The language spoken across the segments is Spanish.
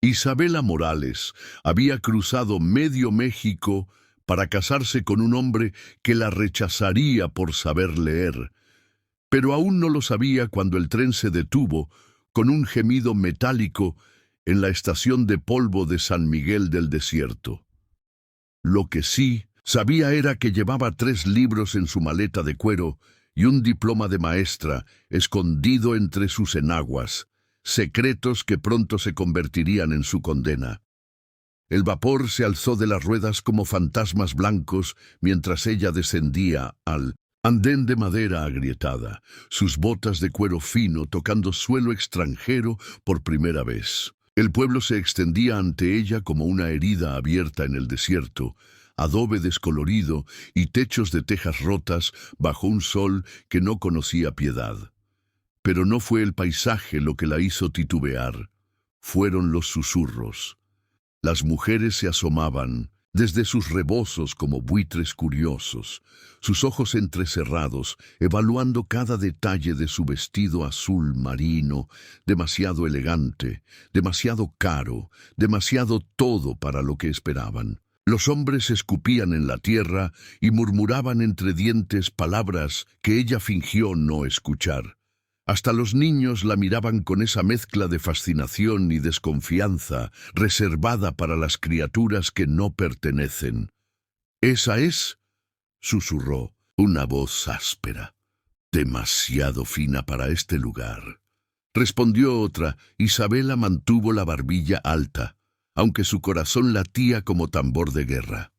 Isabela Morales había cruzado medio México para casarse con un hombre que la rechazaría por saber leer, pero aún no lo sabía cuando el tren se detuvo con un gemido metálico en la estación de polvo de San Miguel del Desierto. Lo que sí sabía era que llevaba 3 libros en su maleta de cuero y un diploma de maestra escondido entre sus enaguas, secretos que pronto se convertirían en su condena. El vapor se alzó de las ruedas como fantasmas blancos mientras ella descendía al andén de madera agrietada, sus botas de cuero fino tocando suelo extranjero por primera vez. El pueblo se extendía ante ella como una herida abierta en el desierto, adobe descolorido y techos de tejas rotas bajo un sol que no conocía piedad. Pero no fue el paisaje lo que la hizo titubear, fueron los susurros. Las mujeres se asomaban desde sus rebozos como buitres curiosos, sus ojos entrecerrados, evaluando cada detalle de su vestido azul marino, demasiado elegante, demasiado caro, demasiado todo para lo que esperaban. Los hombres escupían en la tierra y murmuraban entre dientes palabras que ella fingió no escuchar. Hasta los niños la miraban con esa mezcla de fascinación y desconfianza reservada para las criaturas que no pertenecen. «¿Esa es?», susurró una voz áspera. «Demasiado fina para este lugar», respondió otra. Isabela mantuvo la barbilla alta, aunque su corazón latía como tambor de guerra.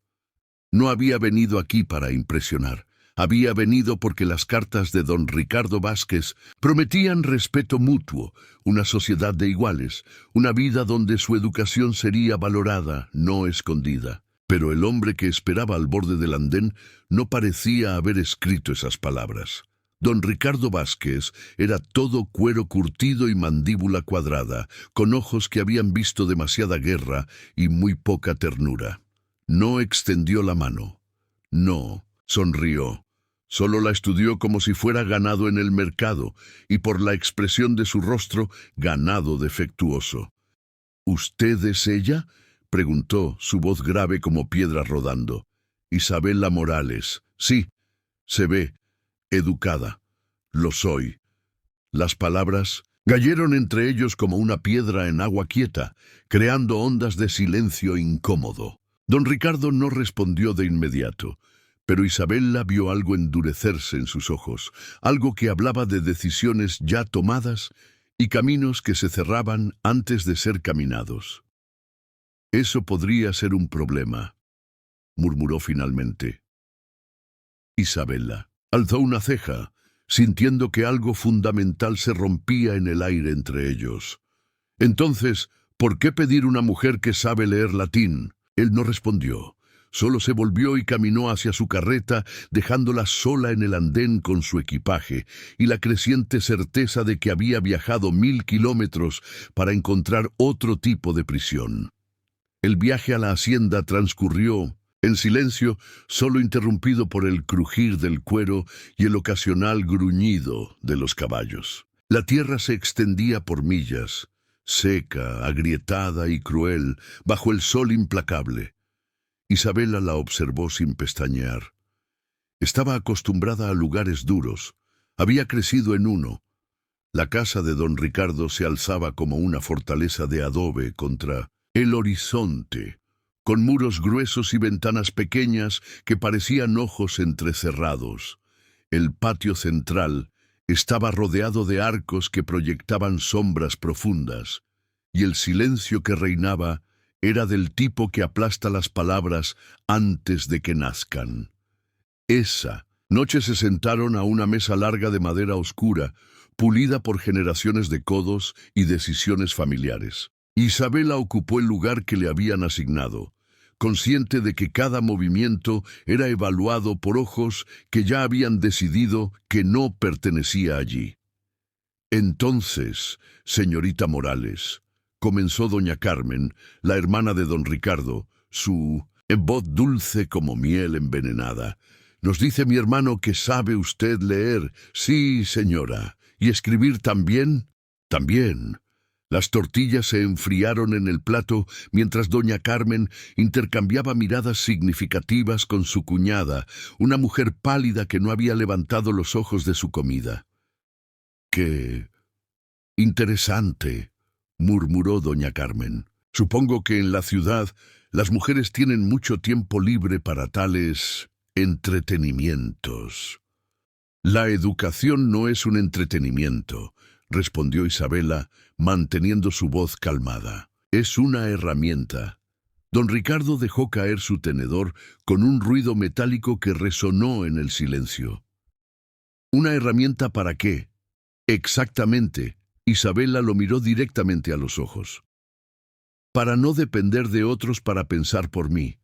No había venido aquí para impresionar. Había venido porque las cartas de don Ricardo Vázquez prometían respeto mutuo, una sociedad de iguales, una vida donde su educación sería valorada, no escondida. Pero el hombre que esperaba al borde del andén no parecía haber escrito esas palabras. Don Ricardo Vázquez era todo cuero curtido y mandíbula cuadrada, con ojos que habían visto demasiada guerra y muy poca ternura. No extendió la mano. No, sonrió. Solo la estudió como si fuera ganado en el mercado, y por la expresión de su rostro, ganado defectuoso. «¿Usted es ella?», preguntó, su voz grave como piedra rodando. «Isabela Morales. Sí, se ve. Educada. Lo soy». Las palabras cayeron entre ellos como una piedra en agua quieta, creando ondas de silencio incómodo. Don Ricardo no respondió de inmediato. Pero Isabela vio algo endurecerse en sus ojos, algo que hablaba de decisiones ya tomadas y caminos que se cerraban antes de ser caminados. «Eso podría ser un problema», murmuró finalmente. Isabela alzó una ceja, sintiendo que algo fundamental se rompía en el aire entre ellos. «Entonces, ¿por qué pedir una mujer que sabe leer latín?». Él no respondió. Solo se volvió y caminó hacia su carreta, dejándola sola en el andén con su equipaje y la creciente certeza de que había viajado 1000 kilómetros para encontrar otro tipo de prisión. El viaje a la hacienda transcurrió en silencio, solo interrumpido por el crujir del cuero y el ocasional gruñido de los caballos. La tierra se extendía por millas, seca, agrietada y cruel, bajo el sol implacable. Isabela la observó sin pestañear. Estaba acostumbrada a lugares duros. Había crecido en uno. La casa de don Ricardo se alzaba como una fortaleza de adobe contra el horizonte, con muros gruesos y ventanas pequeñas que parecían ojos entrecerrados. El patio central estaba rodeado de arcos que proyectaban sombras profundas, y el silencio que reinaba era del tipo que aplasta las palabras antes de que nazcan. Esa noche se sentaron a una mesa larga de madera oscura, pulida por generaciones de codos y decisiones familiares. Isabela ocupó el lugar que le habían asignado, consciente de que cada movimiento era evaluado por ojos que ya habían decidido que no pertenecía allí. «Entonces, señorita Morales», comenzó doña Carmen, la hermana de don Ricardo, su voz dulce como miel envenenada. «Nos dice mi hermano que sabe usted leer». «Sí, señora». «¿Y escribir también?» «También». Las tortillas se enfriaron en el plato mientras doña Carmen intercambiaba miradas significativas con su cuñada, una mujer pálida que no había levantado los ojos de su comida. «Qué interesante», murmuró doña Carmen. «Supongo que en la ciudad las mujeres tienen mucho tiempo libre para tales entretenimientos». «La educación no es un entretenimiento», respondió Isabela, manteniendo su voz calmada. «Es una herramienta». Don Ricardo dejó caer su tenedor con un ruido metálico que resonó en el silencio. «¿Una herramienta para qué?» «Exactamente». Isabela lo miró directamente a los ojos. «Para no depender de otros para pensar por mí».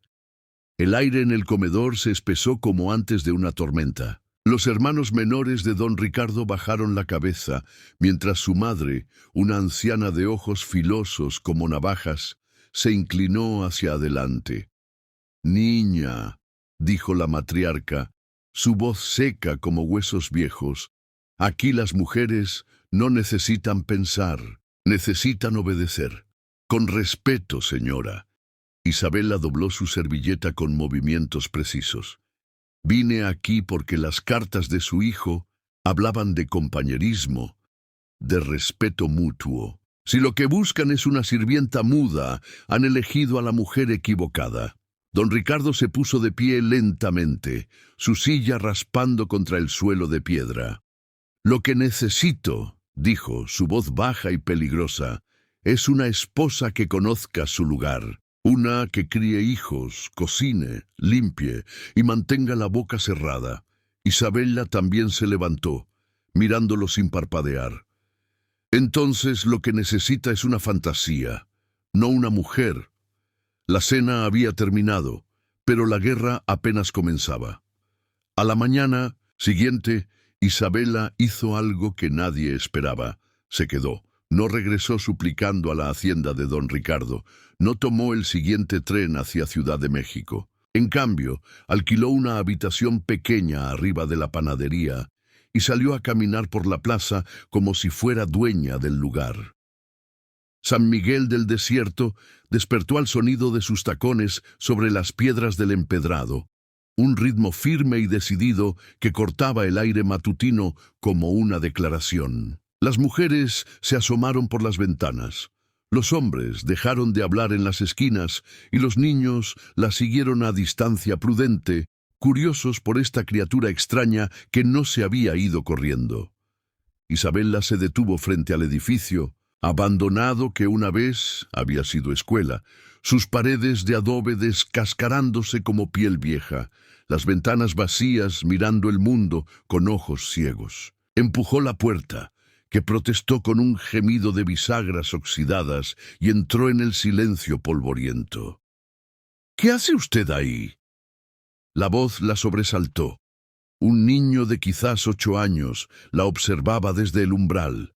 El aire en el comedor se espesó como antes de una tormenta. Los hermanos menores de don Ricardo bajaron la cabeza, mientras su madre, una anciana de ojos filosos como navajas, se inclinó hacia adelante. «Niña», dijo la matriarca, su voz seca como huesos viejos, «aquí las mujeres no necesitan pensar, necesitan obedecer. Con respeto, señora». Isabela dobló su servilleta con movimientos precisos. «Vine aquí porque las cartas de su hijo hablaban de compañerismo, de respeto mutuo. Si lo que buscan es una sirvienta muda, han elegido a la mujer equivocada». Don Ricardo se puso de pie lentamente, su silla raspando contra el suelo de piedra. «Lo que necesito», dijo, su voz baja y peligrosa, «es una esposa que conozca su lugar. Una que críe hijos, cocine, limpie y mantenga la boca cerrada». Isabela también se levantó, mirándolo sin parpadear. «Entonces lo que necesita es una fantasía, no una mujer». La cena había terminado, pero la guerra apenas comenzaba. A la mañana siguiente, Isabela hizo algo que nadie esperaba. Se quedó. No regresó suplicando a la hacienda de don Ricardo. No tomó el siguiente tren hacia Ciudad de México. En cambio, alquiló una habitación pequeña arriba de la panadería y salió a caminar por la plaza como si fuera dueña del lugar. San Miguel del Desierto despertó al sonido de sus tacones sobre las piedras del empedrado, un ritmo firme y decidido que cortaba el aire matutino como una declaración. Las mujeres se asomaron por las ventanas. Los hombres dejaron de hablar en las esquinas y los niños la siguieron a distancia prudente, curiosos por esta criatura extraña que no se había ido corriendo. Isabela se detuvo frente al edificio, abandonado que una vez había sido escuela, sus paredes de adobe descascarándose como piel vieja, las ventanas vacías mirando el mundo con ojos ciegos. Empujó la puerta, que protestó con un gemido de bisagras oxidadas, y entró en el silencio polvoriento. «¿Qué hace usted ahí?». La voz la sobresaltó. Un niño de quizás 8 años la observaba desde el umbral,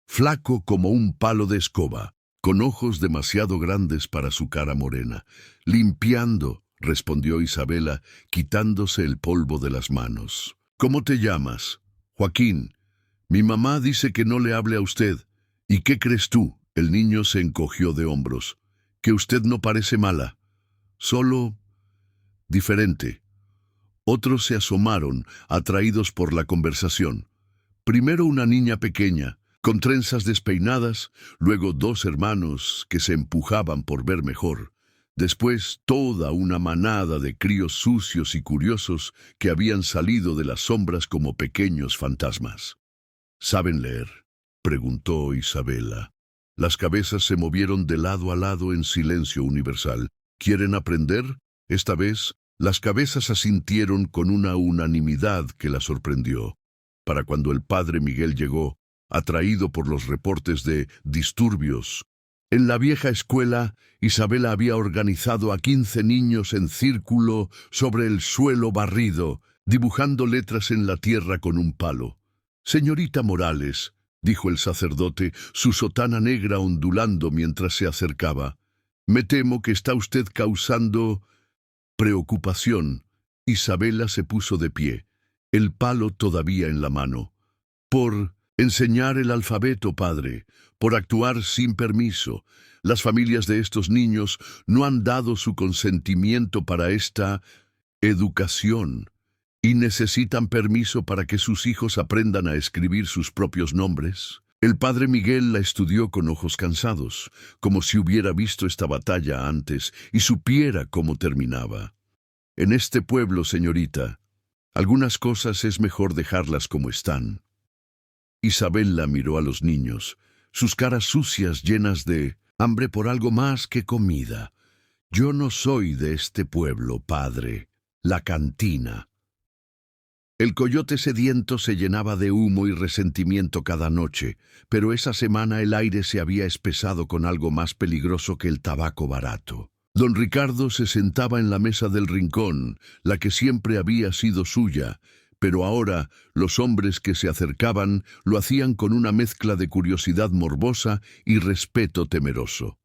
flaco como un palo de escoba, con ojos demasiado grandes para su cara morena. «Limpiando», respondió Isabela, quitándose el polvo de las manos. «¿Cómo te llamas?» «Joaquín. Mi mamá dice que no le hable a usted». «¿Y qué crees tú?». El niño se encogió de hombros. «Que usted no parece mala, solo diferente». Otros se asomaron, atraídos por la conversación. Primero una niña pequeña, con trenzas despeinadas, luego 2 hermanos que se empujaban por ver mejor. Después toda una manada de críos sucios y curiosos que habían salido de las sombras como pequeños fantasmas. «¿Saben leer?», preguntó Isabela. Las cabezas se movieron de lado a lado en silencio universal. «¿Quieren aprender?». Esta vez, las cabezas asintieron con una unanimidad que la sorprendió. Para cuando el padre Miguel llegó, atraído por los reportes de disturbios, en la vieja escuela, Isabela había organizado a 15 niños en círculo sobre el suelo barrido, dibujando letras en la tierra con un palo. «Señorita Morales», dijo el sacerdote, su sotana negra ondulando mientras se acercaba, «me temo que está usted causando preocupación». Isabela se puso de pie, el palo todavía en la mano. «Por Enseñar el alfabeto, padre, por actuar sin permiso. Las familias de estos niños no han dado su consentimiento para esta educación y necesitan permiso para que sus hijos aprendan a escribir sus propios nombres. El padre Miguel la estudió con ojos cansados, como si hubiera visto esta batalla antes y supiera cómo terminaba. En este pueblo, señorita, algunas cosas es mejor dejarlas como están. Isabela miró a los niños, sus caras sucias llenas de hambre por algo más que comida. Yo no soy de este pueblo, padre. La cantina. El coyote sediento se llenaba de humo y resentimiento cada noche, pero esa semana el aire se había espesado con algo más peligroso que el tabaco barato. Don Ricardo se sentaba en la mesa del rincón, la que siempre había sido suya, pero ahora los hombres que se acercaban lo hacían con una mezcla de curiosidad morbosa y respeto temeroso.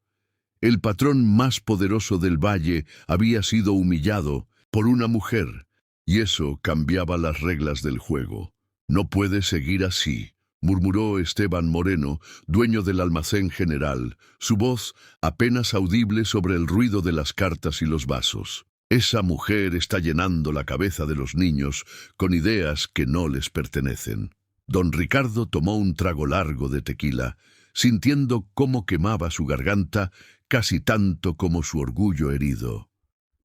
El patrón más poderoso del valle había sido humillado por una mujer, y eso cambiaba las reglas del juego. «No puede seguir así», murmuró Esteban Moreno, dueño del almacén general, su voz apenas audible sobre el ruido de las cartas y los vasos. «Esa mujer está llenando la cabeza de los niños con ideas que no les pertenecen». Don Ricardo tomó un trago largo de tequila, sintiendo cómo quemaba su garganta casi tanto como su orgullo herido.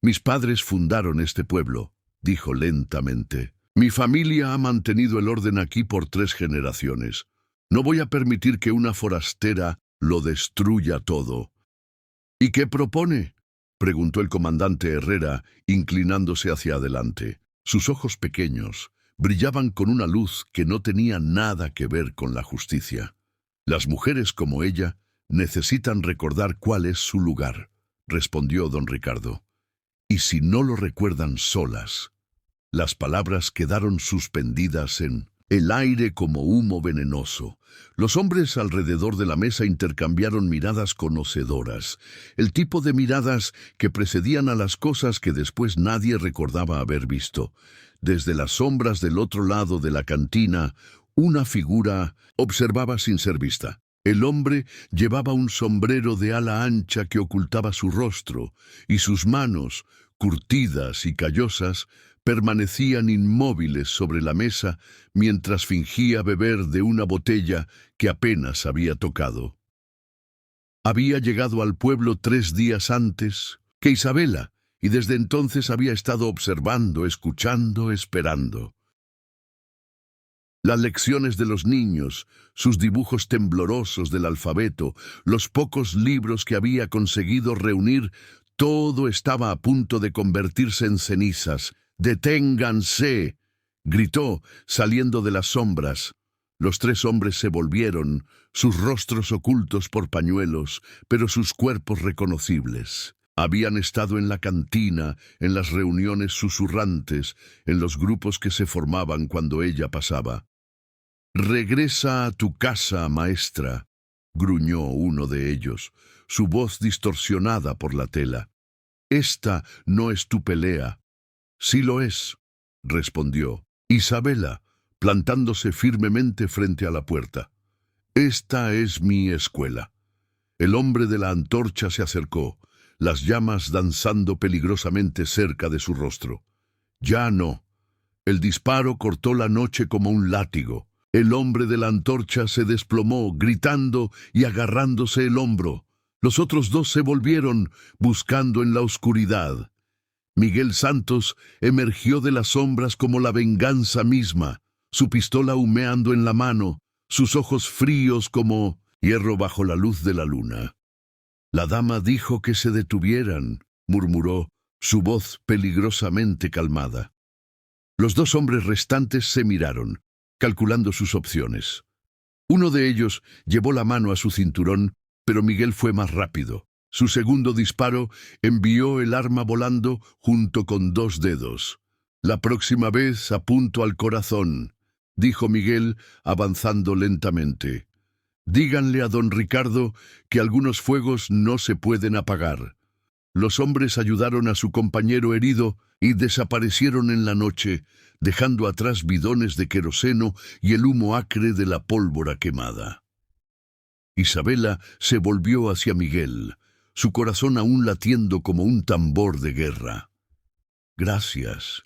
«Mis padres fundaron este pueblo», dijo lentamente. «Mi familia ha mantenido el orden aquí por 3 generaciones. No voy a permitir que una forastera lo destruya todo». «¿Y qué propone?», preguntó el comandante Herrera, inclinándose hacia adelante. Sus ojos pequeños brillaban con una luz que no tenía nada que ver con la justicia. «Las mujeres como ella necesitan recordar cuál es su lugar», respondió don Ricardo. «Y si no lo recuerdan solas». Las palabras quedaron suspendidas en el aire como humo venenoso. Los hombres alrededor de la mesa intercambiaron miradas conocedoras, el tipo de miradas que precedían a las cosas que después nadie recordaba haber visto. Desde las sombras del otro lado de la cantina, una figura observaba sin ser vista. El hombre llevaba un sombrero de ala ancha que ocultaba su rostro, y sus manos, curtidas y callosas, permanecían inmóviles sobre la mesa mientras fingía beber de una botella que apenas había tocado. Había llegado al pueblo 3 días antes que Isabela, y desde entonces había estado observando, escuchando, esperando. Las lecciones de los niños, sus dibujos temblorosos del alfabeto, los pocos libros que había conseguido reunir, todo estaba a punto de convertirse en cenizas. «¡Deténganse!», gritó, saliendo de las sombras. Los 3 hombres se volvieron, sus rostros ocultos por pañuelos, pero sus cuerpos reconocibles. Habían estado en la cantina, en las reuniones susurrantes, en los grupos que se formaban cuando ella pasaba. «Regresa a tu casa, maestra», gruñó uno de ellos, su voz distorsionada por la tela. «Esta no es tu pelea». «Sí lo es», respondió Isabela, plantándose firmemente frente a la puerta. «Esta es mi escuela». El hombre de la antorcha se acercó, las llamas danzando peligrosamente cerca de su rostro. «Ya no». El disparo cortó la noche como un látigo. El hombre de la antorcha se desplomó, gritando y agarrándose el hombro. Los otros 2 se volvieron, buscando en la oscuridad. Miguel Santos emergió de las sombras como la venganza misma, su pistola humeando en la mano, sus ojos fríos como hierro bajo la luz de la luna. «La dama dijo que se detuvieran», murmuró, su voz peligrosamente calmada. Los 2 hombres restantes se miraron, calculando sus opciones. Uno de ellos llevó la mano a su cinturón, pero Miguel fue más rápido. Su segundo disparo envió el arma volando junto con 2 dedos. «La próxima vez apunto al corazón», dijo Miguel, avanzando lentamente. «Díganle a don Ricardo que algunos fuegos no se pueden apagar». Los hombres ayudaron a su compañero herido y desaparecieron en la noche, dejando atrás bidones de queroseno y el humo acre de la pólvora quemada. Isabela se volvió hacia Miguel, su corazón aún latiendo como un tambor de guerra. «Gracias»,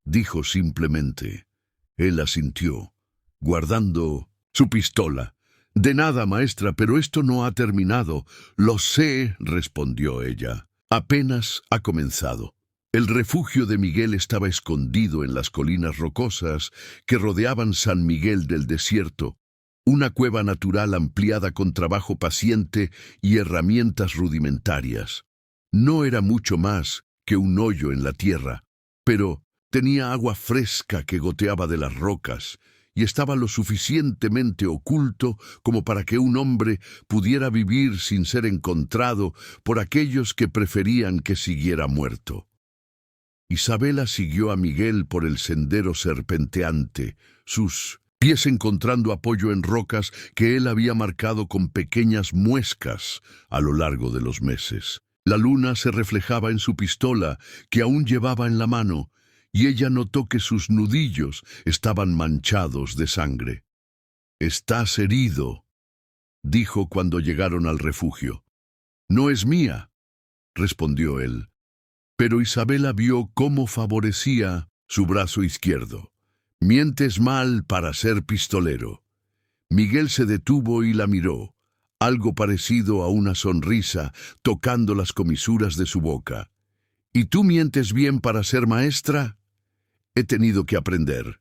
dijo simplemente. Él asintió, guardando su pistola. «De nada, maestra, pero esto no ha terminado». «Lo sé», respondió ella. «Apenas ha comenzado». El refugio de Miguel estaba escondido en las colinas rocosas que rodeaban San Miguel del Desierto, una cueva natural ampliada con trabajo paciente y herramientas rudimentarias. No era mucho más que un hoyo en la tierra, pero tenía agua fresca que goteaba de las rocas y estaba lo suficientemente oculto como para que un hombre pudiera vivir sin ser encontrado por aquellos que preferían que siguiera muerto. Isabela siguió a Miguel por el sendero serpenteante, sus pies encontrando apoyo en rocas que él había marcado con pequeñas muescas a lo largo de los meses. La luna se reflejaba en su pistola, que aún llevaba en la mano, y ella notó que sus nudillos estaban manchados de sangre. «Estás herido», dijo cuando llegaron al refugio. «No es mía», respondió él. Pero Isabela vio cómo favorecía su brazo izquierdo. «Mientes mal para ser pistolero». Miguel se detuvo y la miró, algo parecido a una sonrisa, tocando las comisuras de su boca. «¿Y tú mientes bien para ser maestra?» «He tenido que aprender».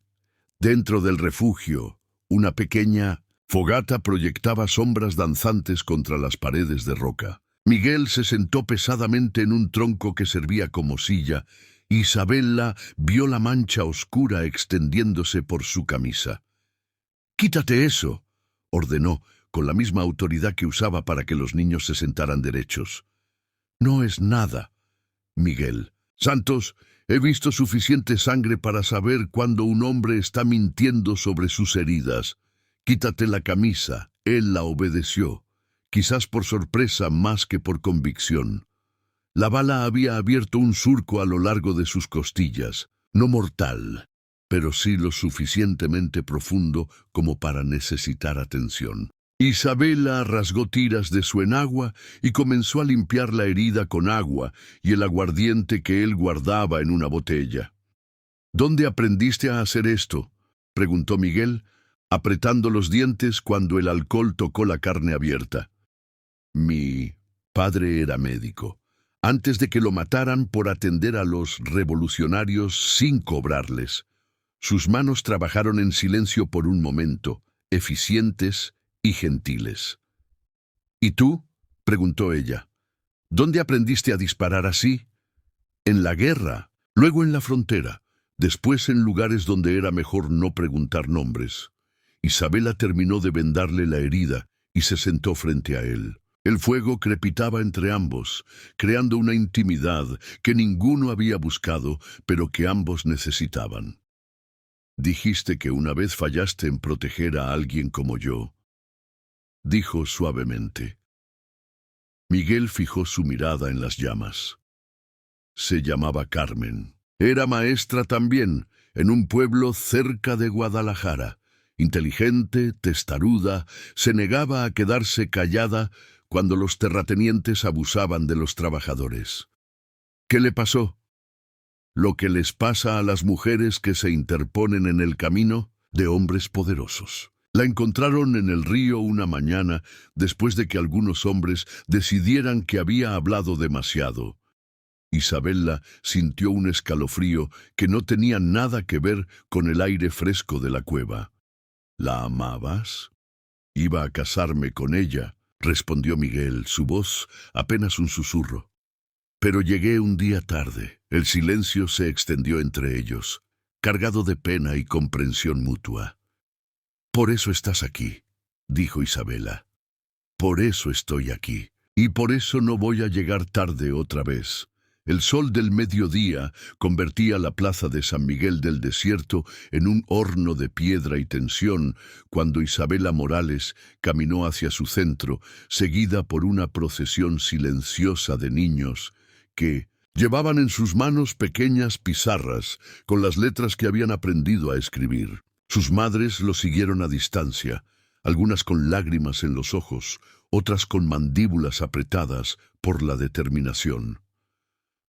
Dentro del refugio, una pequeña fogata proyectaba sombras danzantes contra las paredes de roca. Miguel se sentó pesadamente en un tronco que servía como silla. Isabela vio la mancha oscura extendiéndose por su camisa. «Quítate eso», ordenó, con la misma autoridad que usaba para que los niños se sentaran derechos. «No es nada, Miguel. Santos, he visto suficiente sangre para saber cuando un hombre está mintiendo sobre sus heridas. Quítate la camisa». Él la obedeció, quizás por sorpresa más que por convicción. La bala había abierto un surco a lo largo de sus costillas, no mortal, pero sí lo suficientemente profundo como para necesitar atención. Isabela rasgó tiras de su enagua y comenzó a limpiar la herida con agua y el aguardiente que él guardaba en una botella. «¿Dónde aprendiste a hacer esto?», preguntó Miguel, apretando los dientes cuando el alcohol tocó la carne abierta. «Mi padre era médico, antes de que lo mataran por atender a los revolucionarios sin cobrarles. Sus manos trabajaron en silencio por un momento, eficientes y gentiles». «¿Y tú?», preguntó ella. «¿Dónde aprendiste a disparar así?» «En la guerra, luego en la frontera, después en lugares donde era mejor no preguntar nombres». Isabela terminó de vendarle la herida y se sentó frente a él. El fuego crepitaba entre ambos, creando una intimidad que ninguno había buscado, pero que ambos necesitaban. «Dijiste que una vez fallaste en proteger a alguien como yo», dijo suavemente. Miguel fijó su mirada en las llamas. Se llamaba Carmen. Era maestra también, en un pueblo cerca de Guadalajara. Inteligente, testaruda, se negaba a quedarse callada cuando los terratenientes abusaban de los trabajadores. ¿Qué le pasó? Lo que les pasa a las mujeres que se interponen en el camino de hombres poderosos. La encontraron en el río una mañana después de que algunos hombres decidieran que había hablado demasiado. Isabela sintió un escalofrío que no tenía nada que ver con el aire fresco de la cueva. ¿La amabas? «Iba a casarme con ella», respondió Miguel, su voz apenas un susurro. «Pero llegué un día tarde». El silencio se extendió entre ellos, cargado de pena y comprensión mutua. «Por eso estás aquí», dijo Isabela. «Por eso estoy aquí, y por eso no voy a llegar tarde otra vez». El sol del mediodía convertía la plaza de San Miguel del Desierto en un horno de piedra y tensión cuando Isabela Morales caminó hacia su centro, seguida por una procesión silenciosa de niños que, Llevaban en sus manos pequeñas pizarras con las letras que habían aprendido a escribir. Sus madres los siguieron a distancia, algunas con lágrimas en los ojos, otras con mandíbulas apretadas por la determinación.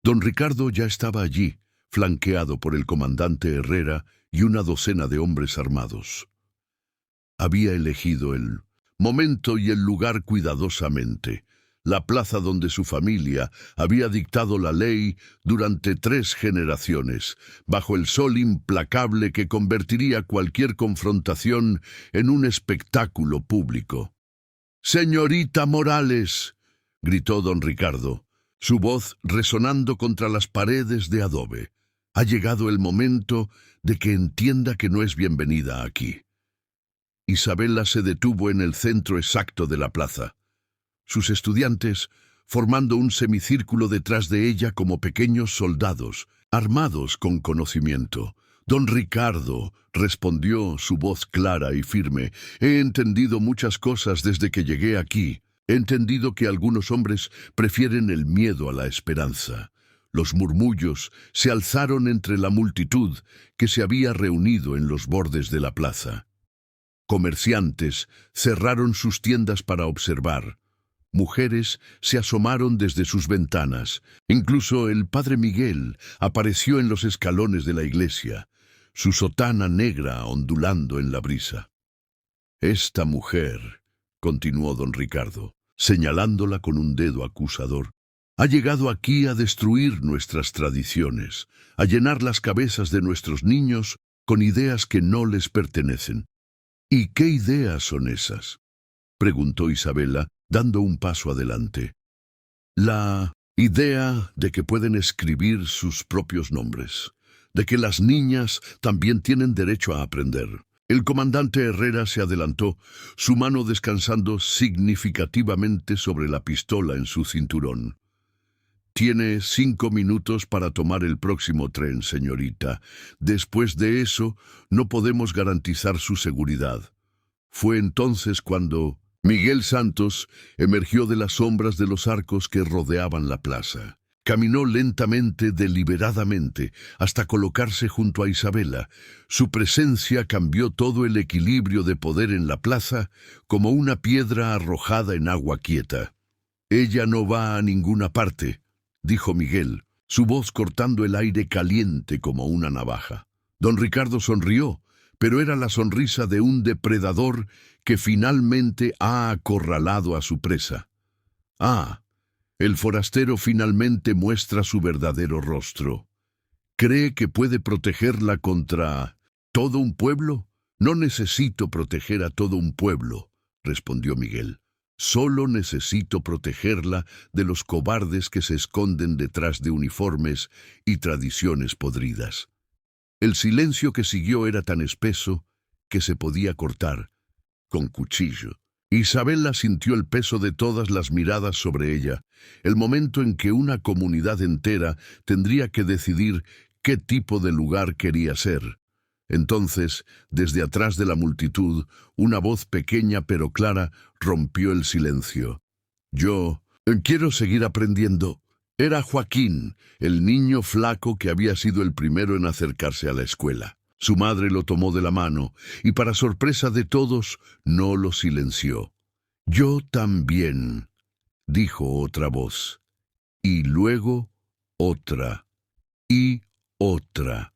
Don Ricardo ya estaba allí, flanqueado por el comandante Herrera y una docena de hombres armados. Había elegido el momento y el lugar cuidadosamente, la plaza donde su familia había dictado la ley durante 3 generaciones, bajo el sol implacable que convertiría cualquier confrontación en un espectáculo público. «¡Señorita Morales!», gritó don Ricardo, su voz resonando contra las paredes de adobe. «Ha llegado el momento de que entienda que no es bienvenida aquí». Isabela se detuvo en el centro exacto de la plaza. Sus estudiantes, formando un semicírculo detrás de ella como pequeños soldados, armados con conocimiento. «Don Ricardo», respondió su voz clara y firme, «he entendido muchas cosas desde que llegué aquí. He entendido que algunos hombres prefieren el miedo a la esperanza». Los murmullos se alzaron entre la multitud que se había reunido en los bordes de la plaza. Comerciantes cerraron sus tiendas para observar. Mujeres se asomaron desde sus ventanas. Incluso el padre Miguel apareció en los escalones de la iglesia, su sotana negra ondulando en la brisa. «Esta mujer», continuó don Ricardo, señalándola con un dedo acusador, «ha llegado aquí a destruir nuestras tradiciones, a llenar las cabezas de nuestros niños con ideas que no les pertenecen». «¿Y qué ideas son esas?», preguntó Isabela, dando un paso adelante. «La idea de que pueden escribir sus propios nombres, de que las niñas también tienen derecho a aprender». El comandante Herrera se adelantó, su mano descansando significativamente sobre la pistola en su cinturón. «Tiene 5 minutos para tomar el próximo tren, señorita. Después de eso, no podemos garantizar su seguridad». Fue entonces cuando Miguel Santos emergió de las sombras de los arcos que rodeaban la plaza. Caminó lentamente, deliberadamente, hasta colocarse junto a Isabela. Su presencia cambió todo el equilibrio de poder en la plaza como una piedra arrojada en agua quieta. «Ella no va a ninguna parte», dijo Miguel, su voz cortando el aire caliente como una navaja. Don Ricardo sonrió, pero era la sonrisa de un depredador que finalmente ha acorralado a su presa. «Ah, el forastero finalmente muestra su verdadero rostro. ¿Cree que puede protegerla contra todo un pueblo?» «No necesito proteger a todo un pueblo», respondió Miguel. «Solo necesito protegerla de los cobardes que se esconden detrás de uniformes y tradiciones podridas». El silencio que siguió era tan espeso que se podía cortar con cuchillo. Isabela sintió el peso de todas las miradas sobre ella, el momento en que una comunidad entera tendría que decidir qué tipo de lugar quería ser. Entonces, desde atrás de la multitud, una voz pequeña pero clara rompió el silencio. «Yo quiero seguir aprendiendo». Era Joaquín, el niño flaco que había sido el primero en acercarse a la escuela. Su madre lo tomó de la mano y, para sorpresa de todos, no lo silenció. «Yo también», dijo otra voz, y luego otra y otra.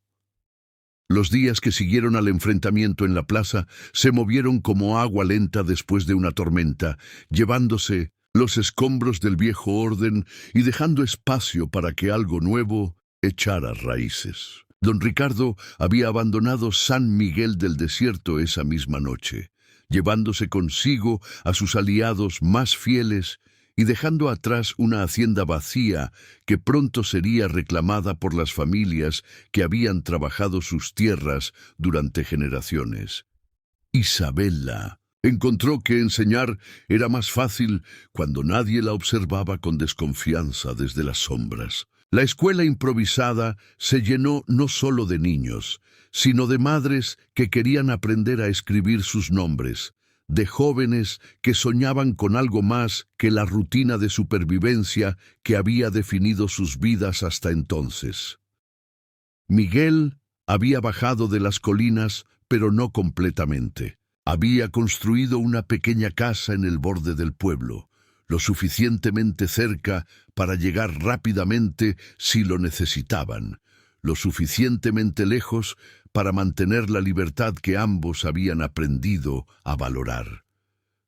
Los días que siguieron al enfrentamiento en la plaza se movieron como agua lenta después de una tormenta, llevándose los escombros del viejo orden y dejando espacio para que algo nuevo echara raíces. Don Ricardo había abandonado San Miguel del Desierto esa misma noche, llevándose consigo a sus aliados más fieles y dejando atrás una hacienda vacía que pronto sería reclamada por las familias que habían trabajado sus tierras durante generaciones. Isabela encontró que enseñar era más fácil cuando nadie la observaba con desconfianza desde las sombras. La escuela improvisada se llenó no solo de niños, sino de madres que querían aprender a escribir sus nombres, de jóvenes que soñaban con algo más que la rutina de supervivencia que había definido sus vidas hasta entonces. Miguel había bajado de las colinas, pero no completamente. Había construido una pequeña casa en el borde del pueblo, lo suficientemente cerca para llegar rápidamente si lo necesitaban, lo suficientemente lejos para mantener la libertad que ambos habían aprendido a valorar.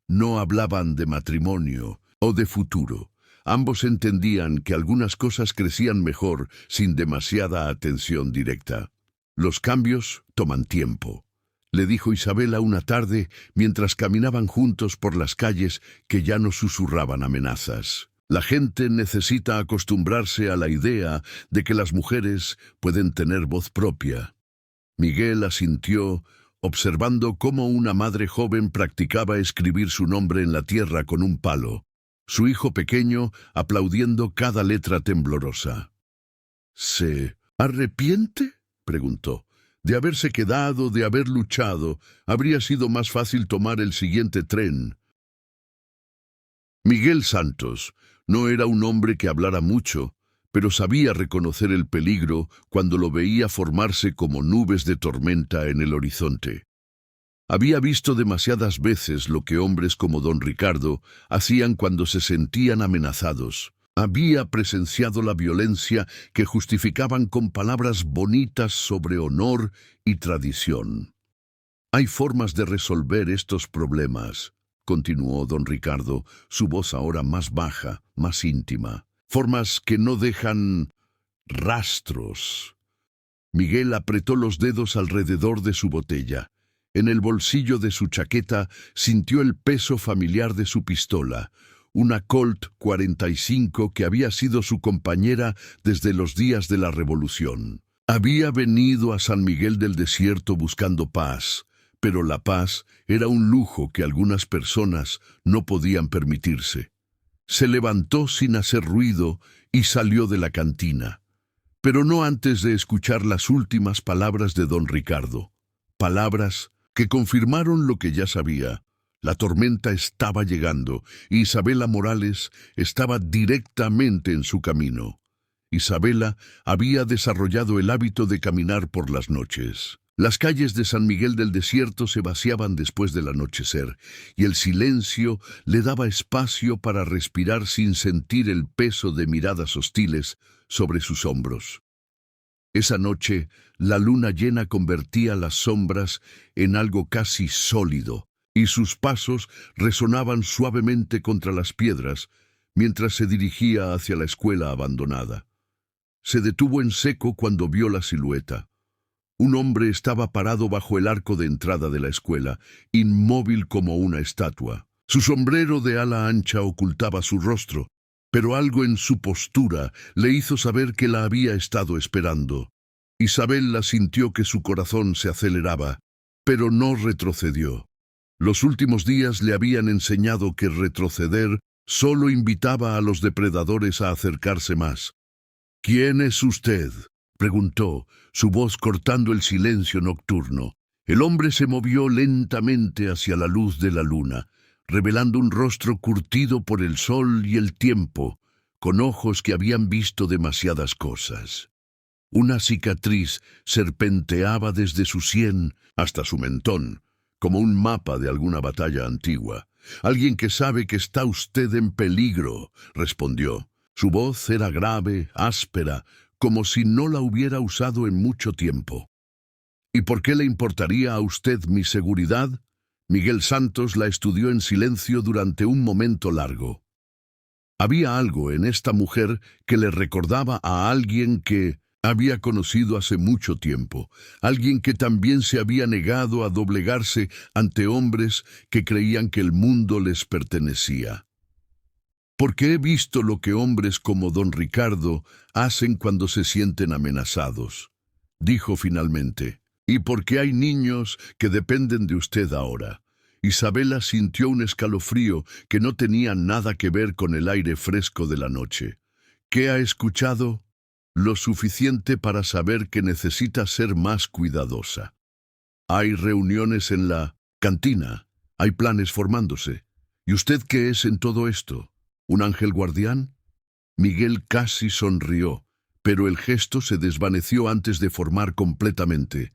No hablaban de matrimonio o de futuro. Ambos entendían que algunas cosas crecían mejor sin demasiada atención directa. Los cambios toman tiempo, le dijo Isabela una tarde mientras caminaban juntos por las calles que ya no susurraban amenazas. La gente necesita acostumbrarse a la idea de que las mujeres pueden tener voz propia. Miguel asintió, observando cómo una madre joven practicaba escribir su nombre en la tierra con un palo, su hijo pequeño aplaudiendo cada letra temblorosa. ¿Se arrepiente?, preguntó. De haberse quedado, de haber luchado, habría sido más fácil tomar el siguiente tren. Miguel Santos no era un hombre que hablara mucho, pero sabía reconocer el peligro cuando lo veía formarse como nubes de tormenta en el horizonte. Había visto demasiadas veces lo que hombres como don Ricardo hacían cuando se sentían amenazados. Había presenciado la violencia que justificaban con palabras bonitas sobre honor y tradición. Hay formas de resolver estos problemas, continuó don Ricardo, su voz ahora más baja, más íntima. Formas que no dejan rastros. Miguel apretó los dedos alrededor de su botella. En el bolsillo de su chaqueta sintió el peso familiar de su pistola, una Colt 45 que había sido su compañera desde los días de la Revolución. Había venido a San Miguel del Desierto buscando paz, pero la paz era un lujo que algunas personas no podían permitirse. Se levantó sin hacer ruido y salió de la cantina, pero no antes de escuchar las últimas palabras de don Ricardo, palabras que confirmaron lo que ya sabía. La tormenta estaba llegando y Isabela Morales estaba directamente en su camino. Isabela había desarrollado el hábito de caminar por las noches. Las calles de San Miguel del Desierto se vaciaban después del anochecer, y el silencio le daba espacio para respirar sin sentir el peso de miradas hostiles sobre sus hombros. Esa noche, la luna llena convertía las sombras en algo casi sólido, y sus pasos resonaban suavemente contra las piedras mientras se dirigía hacia la escuela abandonada. Se detuvo en seco cuando vio la silueta. Un hombre estaba parado bajo el arco de entrada de la escuela, inmóvil como una estatua. Su sombrero de ala ancha ocultaba su rostro, pero algo en su postura le hizo saber que la había estado esperando. Isabela sintió que su corazón se aceleraba, pero no retrocedió. Los últimos días le habían enseñado que retroceder solo invitaba a los depredadores a acercarse más. «¿Quién es usted?», preguntó, su voz cortando el silencio nocturno. El hombre se movió lentamente hacia la luz de la luna, revelando un rostro curtido por el sol y el tiempo, con ojos que habían visto demasiadas cosas. Una cicatriz serpenteaba desde su sien hasta su mentón, como un mapa de alguna batalla antigua. «Alguien que sabe que está usted en peligro», respondió. Su voz era grave, áspera, como si no la hubiera usado en mucho tiempo. «¿Y por qué le importaría a usted mi seguridad?». Miguel Santos la estudió en silencio durante un momento largo. Había algo en esta mujer que le recordaba a alguien que había conocido hace mucho tiempo, alguien que también se había negado a doblegarse ante hombres que creían que el mundo les pertenecía. «Porque he visto lo que hombres como don Ricardo hacen cuando se sienten amenazados», dijo finalmente. «Y porque hay niños que dependen de usted ahora». Isabela sintió un escalofrío que no tenía nada que ver con el aire fresco de la noche. «¿Qué ha escuchado?». «Lo suficiente para saber que necesita ser más cuidadosa». «Hay reuniones en la cantina», Hay planes formándose. ¿Y usted qué es en todo esto? ¿Un ángel guardián? Miguel casi sonrió, pero el gesto se desvaneció antes de formar completamente.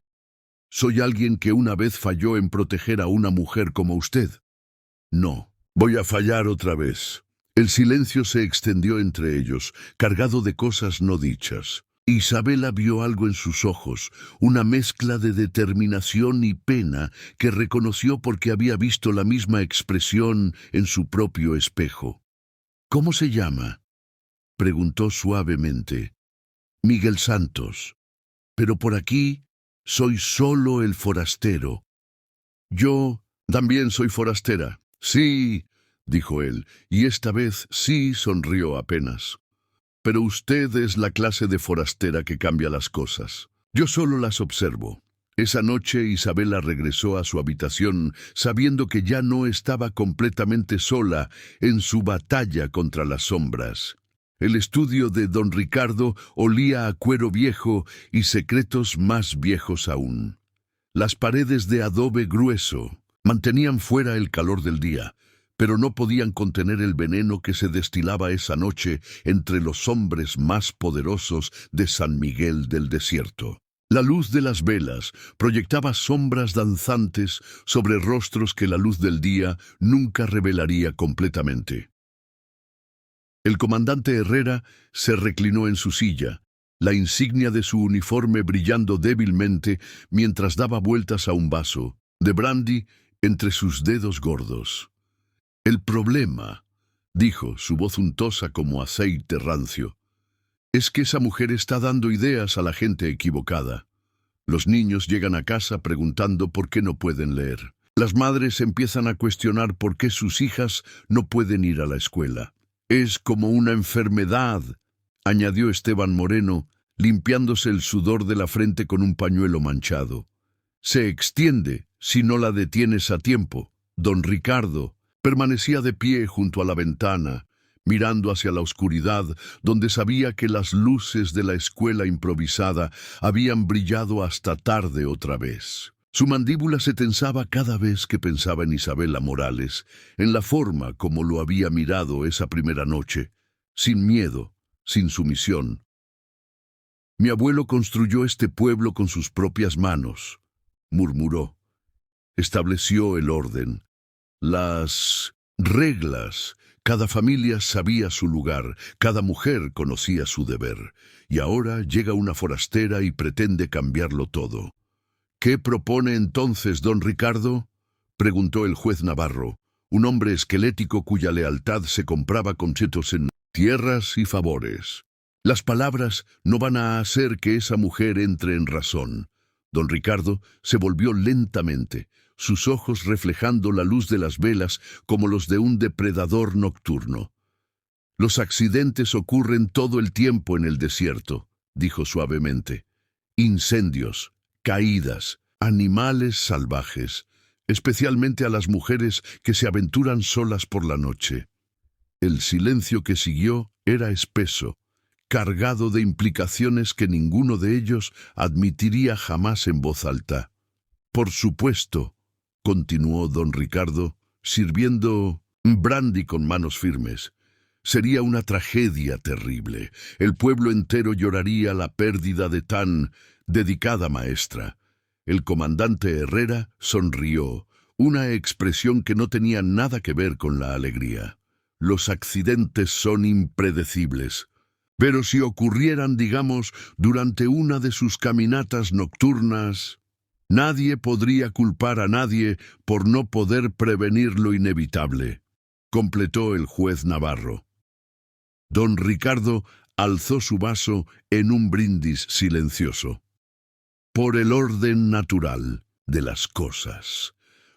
Soy alguien que una vez falló en proteger a una mujer como usted. No, voy a fallar otra vez. El silencio se extendió entre ellos, cargado de cosas no dichas. Isabela vio algo en sus ojos, una mezcla de determinación y pena que reconoció porque había visto la misma expresión en su propio espejo. ¿Cómo se llama?, preguntó suavemente. Miguel Santos. Pero por aquí soy solo el forastero. Yo también soy forastera. Sí, dijo él, y esta vez sí sonrió apenas. Pero usted es la clase de forastera que cambia las cosas. Yo solo las observo. Esa noche Isabela regresó a su habitación sabiendo que ya no estaba completamente sola en su batalla contra las sombras. El estudio de don Ricardo olía a cuero viejo y secretos más viejos aún. Las paredes de adobe grueso mantenían fuera el calor del día, pero no podían contener el veneno que se destilaba esa noche entre los hombres más poderosos de San Miguel del Desierto. La luz de las velas proyectaba sombras danzantes sobre rostros que la luz del día nunca revelaría completamente. El comandante Herrera se reclinó en su silla, la insignia de su uniforme brillando débilmente mientras daba vueltas a un vaso de brandy entre sus dedos gordos. El problema, dijo, su voz untosa como aceite rancio, es que esa mujer está dando ideas a la gente equivocada. Los niños llegan a casa preguntando por qué no pueden leer. Las madres empiezan a cuestionar por qué sus hijas no pueden ir a la escuela. Es como una enfermedad, añadió Esteban Moreno, limpiándose el sudor de la frente con un pañuelo manchado. Se extiende si no la detienes a tiempo. Don Ricardo permanecía de pie junto a la ventana, mirando hacia la oscuridad, donde sabía que las luces de la escuela improvisada habían brillado hasta tarde otra vez. Su mandíbula se tensaba cada vez que pensaba en Isabela Morales, en la forma como lo había mirado esa primera noche, sin miedo, sin sumisión. Mi abuelo construyó este pueblo con sus propias manos, murmuró. Estableció el orden, las reglas. Cada familia sabía su lugar, cada mujer conocía su deber, y ahora llega una forastera y pretende cambiarlo todo. ¿Qué propone entonces don Ricardo?, preguntó el juez Navarro, un hombre esquelético cuya lealtad se compraba con chetos en tierras y favores. Las palabras no van a hacer que esa mujer entre en razón. Don Ricardo se volvió lentamente, sus ojos reflejando la luz de las velas como los de un depredador nocturno. Los accidentes ocurren todo el tiempo en el desierto, dijo suavemente. Incendios, caídas, animales salvajes, especialmente a las mujeres que se aventuran solas por la noche. El silencio que siguió era espeso, cargado de implicaciones que ninguno de ellos admitiría jamás en voz alta. Por supuesto, continuó don Ricardo, sirviendo brandy con manos firmes. Sería una tragedia terrible. El pueblo entero lloraría la pérdida de tan dedicada maestra. El comandante Herrera sonrió, una expresión que no tenía nada que ver con la alegría. Los accidentes son impredecibles. Pero si ocurrieran, digamos, durante una de sus caminatas nocturnas, nadie podría culpar a nadie por no poder prevenir lo inevitable, completó el juez Navarro. Don Ricardo alzó su vaso en un brindis silencioso. Por el orden natural de las cosas.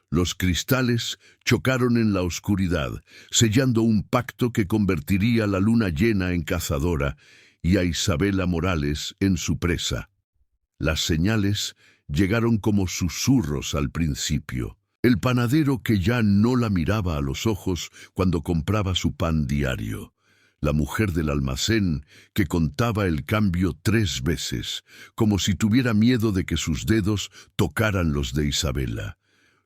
Los cristales chocaron en la oscuridad, sellando un pacto que convertiría la luna llena en cazadora y a Isabela Morales en su presa. Las señales llegaron como susurros al principio. El panadero que ya no la miraba a los ojos cuando compraba su pan diario. La mujer del almacén que contaba el cambio 3 veces, como si tuviera miedo de que sus dedos tocaran los de Isabela.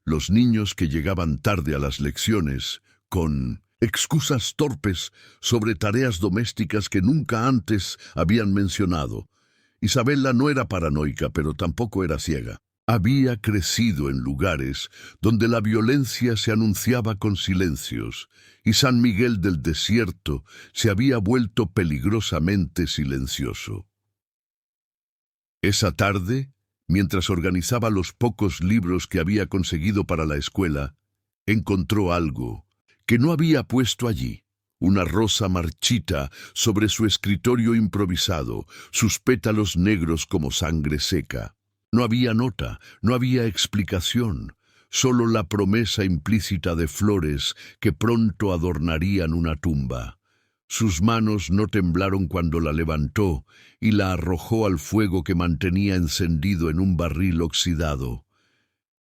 Los niños que llegaban tarde a las lecciones, con excusas torpes sobre tareas domésticas que nunca antes habían mencionado. Isabela no era paranoica, pero tampoco era ciega. Había crecido en lugares donde la violencia se anunciaba con silencios, y San Miguel del Desierto se había vuelto peligrosamente silencioso. Esa tarde, mientras organizaba los pocos libros que había conseguido para la escuela, encontró algo que no había puesto allí. Una rosa marchita sobre su escritorio improvisado, sus pétalos negros como sangre seca. No había nota, no había explicación, solo la promesa implícita de flores que pronto adornarían una tumba. Sus manos no temblaron cuando la levantó y la arrojó al fuego que mantenía encendido en un barril oxidado.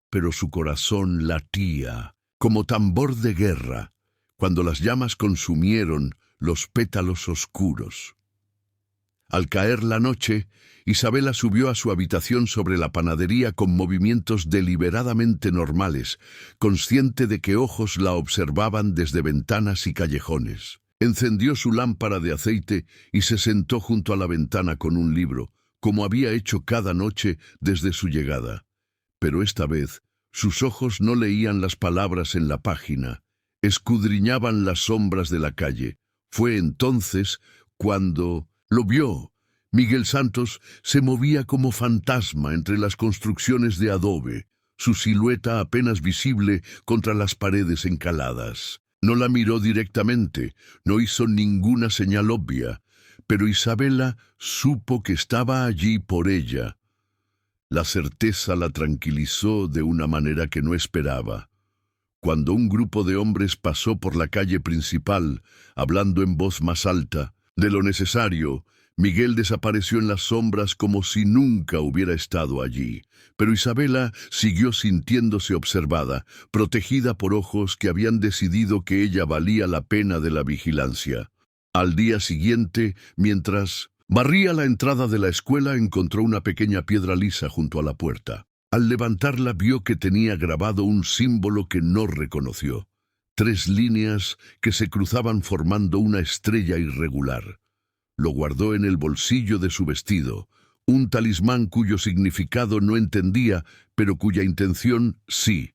Pero su corazón latía como tambor de guerra cuando las llamas consumieron los pétalos oscuros. Al caer la noche, Isabela subió a su habitación sobre la panadería con movimientos deliberadamente normales, consciente de que ojos la observaban desde ventanas y callejones. Encendió su lámpara de aceite y se sentó junto a la ventana con un libro, como había hecho cada noche desde su llegada. Pero esta vez, sus ojos no leían las palabras en la página, escudriñaban las sombras de la calle. Fue entonces cuando lo vio. Miguel Santos se movía como fantasma entre las construcciones de adobe, su silueta apenas visible contra las paredes encaladas. No la miró directamente, no hizo ninguna señal obvia, pero Isabela supo que estaba allí por ella. La certeza la tranquilizó de una manera que no esperaba. Cuando un grupo de hombres pasó por la calle principal, hablando en voz más alta de lo necesario, Miguel desapareció en las sombras como si nunca hubiera estado allí. Pero Isabela siguió sintiéndose observada, protegida por ojos que habían decidido que ella valía la pena de la vigilancia. Al día siguiente, mientras barría la entrada de la escuela, encontró una pequeña piedra lisa junto a la puerta. Al levantarla vio que tenía grabado un símbolo que no reconoció. 3 líneas que se cruzaban formando una estrella irregular. Lo guardó en el bolsillo de su vestido, un talismán cuyo significado no entendía, pero cuya intención sí.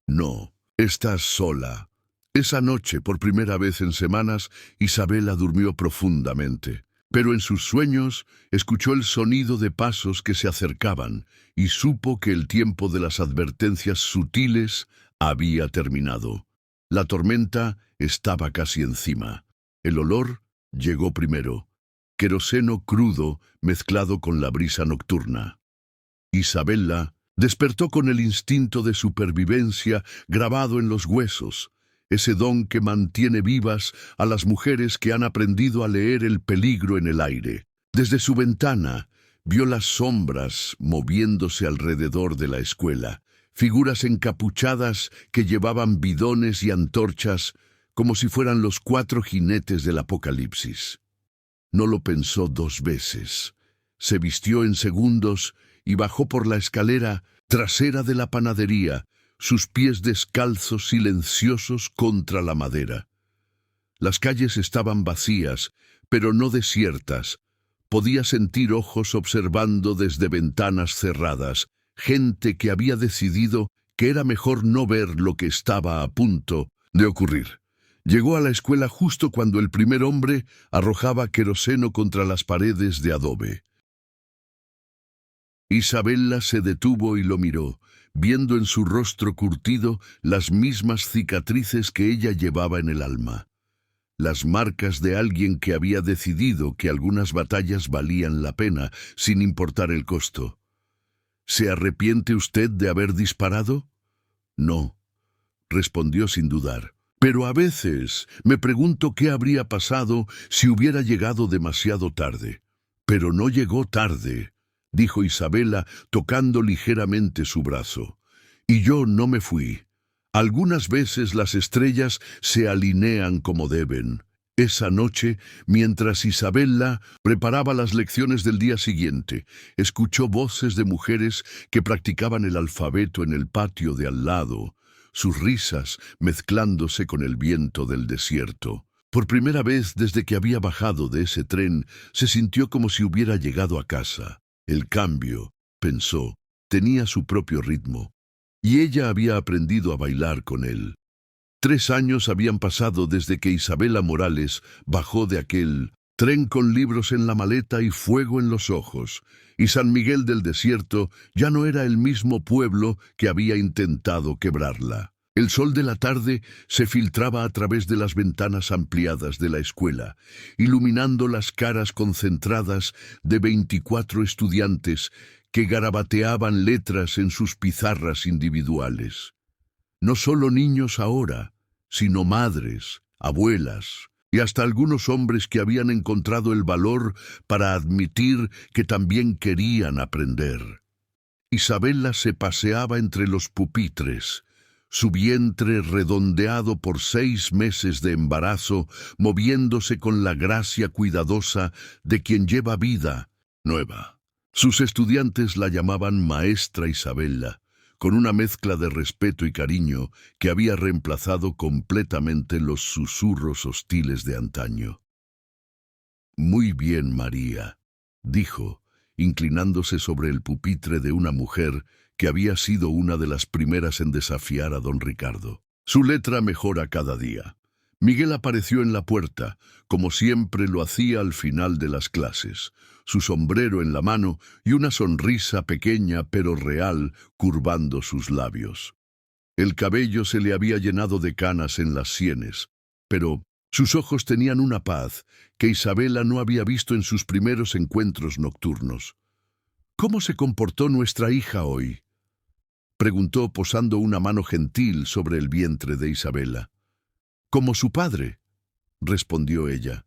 No, estás sola. Esa noche, por primera vez en semanas, Isabela durmió profundamente. Pero en sus sueños escuchó el sonido de pasos que se acercaban y supo que el tiempo de las advertencias sutiles había terminado. La tormenta estaba casi encima. El olor llegó primero, queroseno crudo mezclado con la brisa nocturna. Isabela despertó con el instinto de supervivencia grabado en los huesos, ese don que mantiene vivas a las mujeres que han aprendido a leer el peligro en el aire. Desde su ventana vio las sombras moviéndose alrededor de la escuela, figuras encapuchadas que llevaban bidones y antorchas como si fueran los 4 jinetes del Apocalipsis. No lo pensó 2 veces. Se vistió en segundos y bajó por la escalera trasera de la panadería, sus pies descalzos silenciosos contra la madera. Las calles estaban vacías, pero no desiertas. Podía sentir ojos observando desde ventanas cerradas, gente que había decidido que era mejor no ver lo que estaba a punto de ocurrir. Llegó a la escuela justo cuando el primer hombre arrojaba queroseno contra las paredes de adobe. Isabela se detuvo y lo miró, viendo en su rostro curtido las mismas cicatrices que ella llevaba en el alma. Las marcas de alguien que había decidido que algunas batallas valían la pena, sin importar el costo. ¿Se arrepiente usted de haber disparado? No, respondió sin dudar. Pero a veces me pregunto qué habría pasado si hubiera llegado demasiado tarde. Pero no llegó tarde, dijo Isabela, tocando ligeramente su brazo. Y yo no me fui. Algunas veces las estrellas se alinean como deben. Esa noche, mientras Isabella preparaba las lecciones del día siguiente, escuchó voces de mujeres que practicaban el alfabeto en el patio de al lado, sus risas mezclándose con el viento del desierto. Por primera vez desde que había bajado de ese tren, se sintió como si hubiera llegado a casa. El cambio, pensó, tenía su propio ritmo, y ella había aprendido a bailar con él. 3 años habían pasado desde que Isabella Morales bajó de aquel tren con libros en la maleta y fuego en los ojos, y San Miguel del Desierto ya no era el mismo pueblo que había intentado quebrarla. El sol de la tarde se filtraba a través de las ventanas ampliadas de la escuela, iluminando las caras concentradas de 24 estudiantes que garabateaban letras en sus pizarras individuales. No solo niños ahora, sino madres, abuelas y hasta algunos hombres que habían encontrado el valor para admitir que también querían aprender. Isabella se paseaba entre los pupitres, su vientre redondeado por 6 meses de embarazo, moviéndose con la gracia cuidadosa de quien lleva vida nueva. Sus estudiantes la llamaban Maestra Isabella, con una mezcla de respeto y cariño que había reemplazado completamente los susurros hostiles de antaño. «Muy bien, María», dijo, inclinándose sobre el pupitre de una mujer que había sido una de las primeras en desafiar a don Ricardo. Su letra mejora cada día. Miguel apareció en la puerta, como siempre lo hacía al final de las clases, su sombrero en la mano y una sonrisa pequeña pero real curvando sus labios. El cabello se le había llenado de canas en las sienes, pero sus ojos tenían una paz que Isabella no había visto en sus primeros encuentros nocturnos. «¿Cómo se comportó nuestra hija hoy?», preguntó posando una mano gentil sobre el vientre de Isabella. «Como su padre», respondió ella.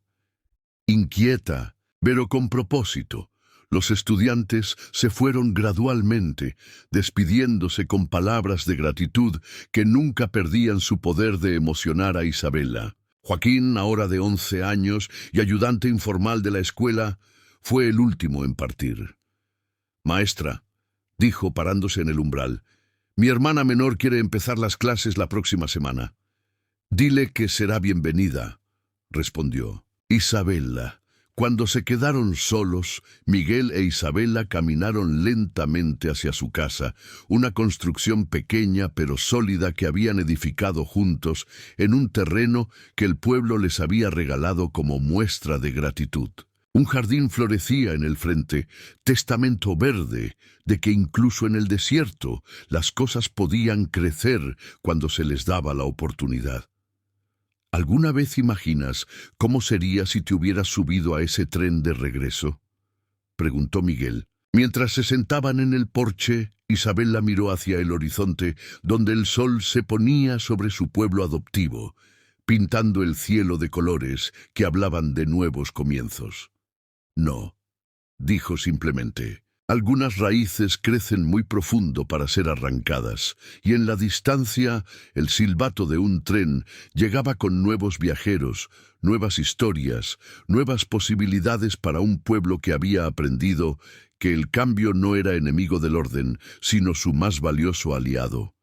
Inquieta, pero con propósito, los estudiantes se fueron gradualmente, despidiéndose con palabras de gratitud que nunca perdían su poder de emocionar a Isabella. Joaquín, ahora de 11 años y ayudante informal de la escuela, fue el último en partir. «Maestra», dijo parándose en el umbral, «mi hermana menor quiere empezar las clases la próxima semana». «Dile que será bienvenida», respondió. Isabella. Cuando se quedaron solos, Miguel e Isabella caminaron lentamente hacia su casa, una construcción pequeña pero sólida que habían edificado juntos en un terreno que el pueblo les había regalado como muestra de gratitud. Un jardín florecía en el frente, testamento verde de que incluso en el desierto las cosas podían crecer cuando se les daba la oportunidad. ¿Alguna vez imaginas cómo sería si te hubieras subido a ese tren de regreso?, preguntó Miguel. Mientras se sentaban en el porche, Isabella miró hacia el horizonte, donde el sol se ponía sobre su pueblo adoptivo, pintando el cielo de colores que hablaban de nuevos comienzos. «No», dijo simplemente. «Algunas raíces crecen muy profundo para ser arrancadas, y en la distancia el silbato de un tren llegaba con nuevos viajeros, nuevas historias, nuevas posibilidades para un pueblo que había aprendido que el cambio no era enemigo del orden, sino su más valioso aliado».